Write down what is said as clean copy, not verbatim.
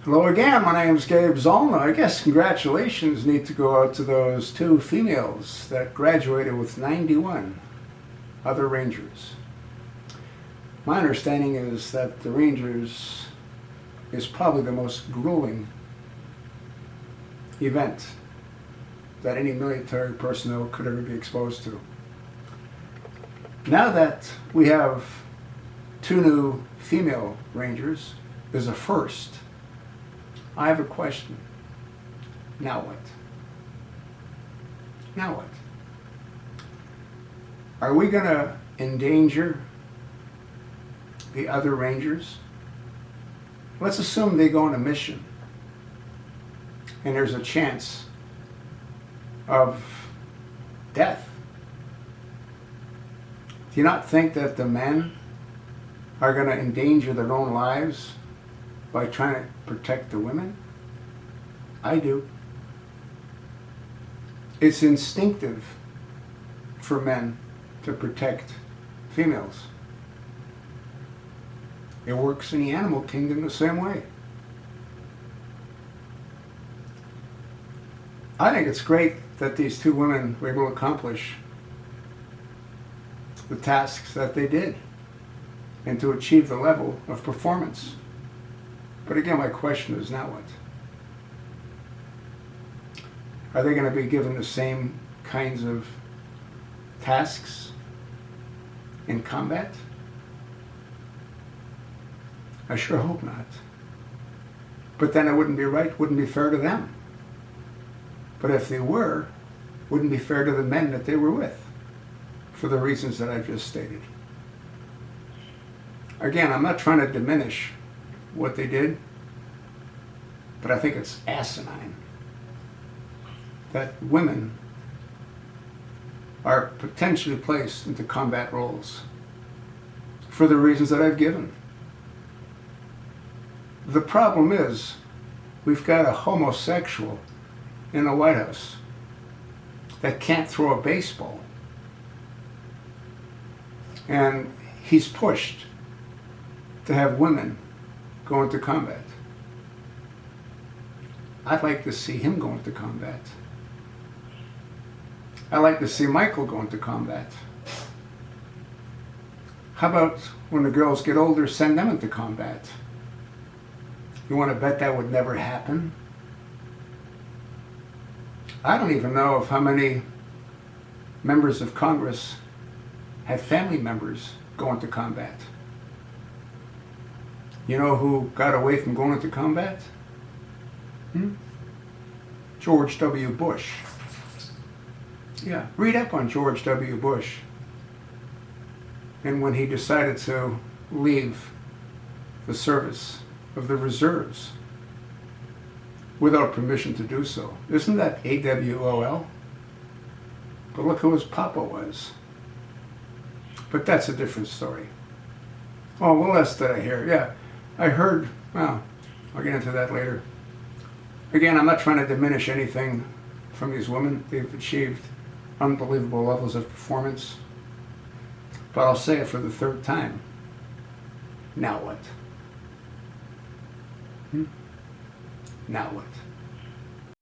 Hello again, my name is Gabe Zollner. I guess congratulations need to go out to those two females that graduated with 91 other Rangers. My understanding is that the Rangers is probably the most grueling event that any military personnel could ever be exposed to. Now that we have two new female Rangers is a first. I have a question. Now what? Now what? Are we going to endanger the other Rangers? Let's assume they go on a mission and there's a chance of death. Do you not think that the men are going to endanger their own lives by trying to protect the women? I do. It's instinctive for men to protect females. It works in the animal kingdom the same way. I think it's great that these two women were able to accomplish the tasks that they did and to achieve the level of performance. But again, my question is, now what? Are they going to be given the same kinds of tasks in combat? I sure hope not. But then it wouldn't be right, wouldn't be fair to them. But if they were, it wouldn't be fair to the men that they were with, for the reasons that I've just stated. Again, I'm not trying to diminish what they did, but I think it's asinine that women are potentially placed into combat roles for the reasons that I've given. The problem is, we've got a homosexual in the White House that can't throw a baseball, and he's pushed to have women go into combat. I'd like to see him go into combat. I'd like to see Michael go into combat. How about when the girls get older, send them into combat? You want to bet that would never happen? I don't even know of how many members of Congress had family members go into combat. You know who got away from going into combat? George W. Bush. Yeah, read up on George W. Bush. And when he decided to leave the service of the reserves without permission to do so. Isn't that AWOL? But look who his papa was. But that's a different story. Oh, what else did I hear? Yeah, I heard, well, I'll get into that later. Again, I'm not trying to diminish anything from these women. They've achieved unbelievable levels of performance. But I'll say it for the third time. Now what? Now what?